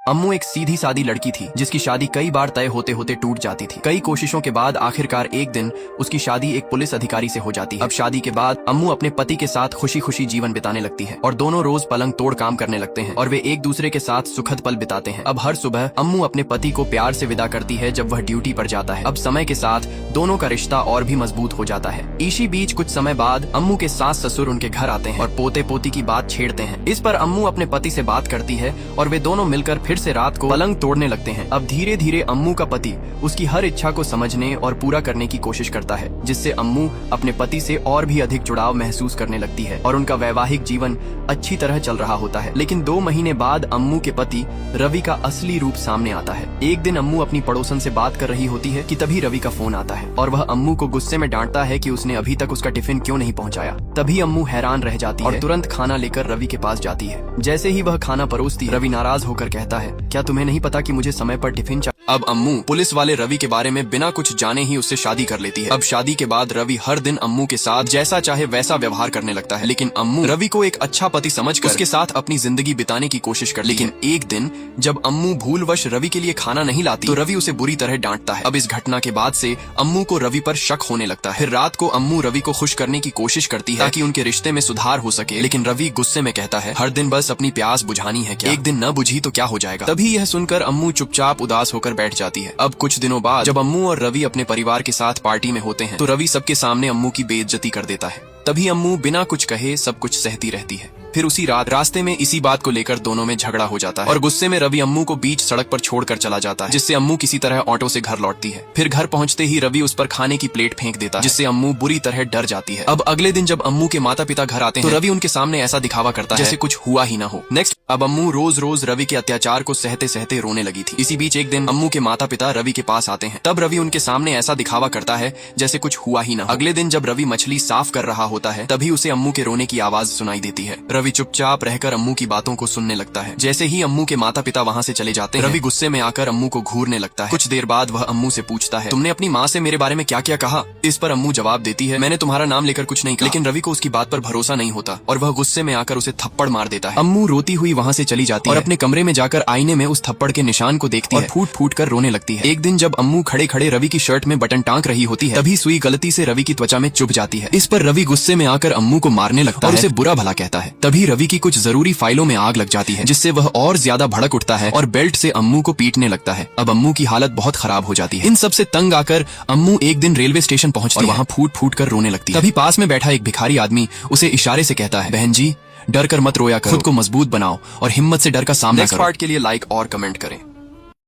अम्मू एक सीधी सादी लड़की थी जिसकी शादी कई बार तय होते होते टूट जाती थी। कई कोशिशों के बाद आखिरकार एक दिन उसकी शादी एक पुलिस अधिकारी से हो जाती है। अब शादी के बाद अम्मू अपने पति के साथ खुशी खुशी जीवन बिताने लगती है और दोनों रोज पलंग तोड़ काम करने लगते हैं और वे एक दूसरे के साथ सुखद पल बिताते हैं। अब हर सुबह अम्मू अपने पति को प्यार से विदा करती है जब वह ड्यूटी पर जाता है। अब समय के साथ दोनों का रिश्ता और भी मजबूत हो जाता है। इसी बीच कुछ समय बाद अम्मू के सास ससुर उनके घर आते हैं और पोते पोती की बात छेड़ते हैं। इस पर अम्मू अपने पति से बात करती है और वे दोनों मिलकर फिर से रात को पलंग तोड़ने लगते हैं। अब धीरे धीरे अम्मू का पति उसकी हर इच्छा को समझने और पूरा करने की कोशिश करता है, जिससे अम्मू अपने पति से और भी अधिक जुड़ाव महसूस करने लगती है और उनका वैवाहिक जीवन अच्छी तरह चल रहा होता है। लेकिन 2 महीने बाद अम्मू के पति रवि का असली रूप सामने आता है। एक दिन अम्मू अपनी पड़ोसन से बात कर रही होती है कि तभी रवि का फोन आता है और वह अम्मू को गुस्से में डांटता है कि उसने अभी तक उसका टिफिन क्यों नहीं पहुंचाया। तभी अम्मू हैरान रह जाती है और तुरंत खाना लेकर रवि के पास जाती है। जैसे ही वह खाना परोसती, रवि नाराज होकर कहता है, क्या तुम्हें नहीं पता कि मुझे समय पर टिफिन चाहिए? अब अम्मू पुलिस वाले रवि के बारे में बिना कुछ जाने ही उससे शादी कर लेती है। अब शादी के बाद रवि हर दिन अम्मू के साथ जैसा चाहे वैसा व्यवहार करने लगता है, लेकिन अम्मू रवि को एक अच्छा पति समझकर उसके साथ अपनी जिंदगी बिताने की कोशिश करती है। लेकिन एक दिन जब अम्मू भूलवश रवि के लिए खाना नहीं लाती तो रवि उसे बुरी तरह डांटता है। अब इस घटना के बाद से अम्मू को रवि पर शक होने लगता है। फिर रात को अम्मू रवि को खुश करने की कोशिश करती है ताकि उनके रिश्ते में सुधार हो सके, लेकिन रवि गुस्से में कहता है, हर दिन बस अपनी प्यास बुझानी है क्या? एक दिन न बुझी तो क्या हो जाएगा? तभी यह सुनकर अम्मू चुपचाप उदास होकर बैठ जाती है। अब कुछ दिनों बाद जब अम्मू और रवि अपने परिवार के साथ पार्टी में होते हैं तो रवि सबके सामने अम्मू की बेइज्जती कर देता है। तभी अम्मू बिना कुछ कहे सब कुछ सहती रहती है। फिर उसी रात रास्ते में इसी बात को लेकर दोनों में झगड़ा हो जाता है और गुस्से में रवि अम्मू को बीच सड़क पर छोड़कर चला जाता है, जिससे अम्मू किसी तरह ऑटो से घर लौटती है। फिर घर पहुंचते ही रवि उस पर खाने की प्लेट फेंक देता है, जिससे अम्मू बुरी तरह डर जाती है। अब अगले दिन जब अम्मू के माता पिता घर आते हैं तो रवि उनके सामने ऐसा दिखावा करता है जैसे कुछ हुआ ही ना हो। नेक्स्ट, अब अम्मू रोज रोज रवि के अत्याचार को सहते सहते रोने लगी थी। इसी बीच एक दिन अम्मू के माता पिता रवि के पास आते हैं। तब रवि उनके सामने ऐसा दिखावा करता है जैसे कुछ हुआ ही ना हो। अगले दिन जब रवि मछली साफ कर रहा होता है तभी उसे अम्मू के रोने की आवाज सुनाई देती है। रवि चुपचाप रहकर अम्मू की बातों को सुनने लगता है। जैसे ही अम्मू के माता पिता वहाँ से चले जाते हैं, रवि गुस्से में आकर अम्मू को घूरने लगता है। कुछ देर बाद वह अम्मू से पूछता है, तुमने अपनी माँ से मेरे बारे में क्या क्या कहा? इस पर अम्मू जवाब देती है, मैंने तुम्हारा नाम लेकर कुछ नहीं कहा। लेकिन रवि को उसकी बात पर भरोसा नहीं होता और वह गुस्से में आकर उसे थप्पड़ मार देता है। अम्मू रोती हुई वहाँ से चली जाती है और अपने कमरे में जाकर आईने में उस थप्पड़ के निशान को देखती है और फूट फूट कर रोने लगती है। एक दिन जब अम्मू खड़े खड़े रवि की शर्ट में बटन टांक रही होती है तभी सुई गलती से रवि की त्वचा में चुभ जाती है। इस पर रवि गुस्से में आकर अम्मू को मारने लगता है और उसे बुरा भला कहता है। तभी रवि की कुछ जरूरी फाइलों में आग लग जाती है, जिससे वह और ज्यादा भड़क उठता है और बेल्ट से अम्मू को पीटने लगता है। अब अम्मू की हालत बहुत खराब हो जाती है। इन सब से तंग आकर अम्मू एक दिन रेलवे स्टेशन पहुंचती है और वहाँ फूट फूट कर रोने लगती है। तभी पास में बैठा एक भिखारी आदमी उसे इशारे से कहता है, बहन जी डर कर मत रोया करो, खुद को मजबूत बनाओ और हिम्मत से डर का सामना करो। नेक्स्ट पार्ट के लिए लाइक और कमेंट करें।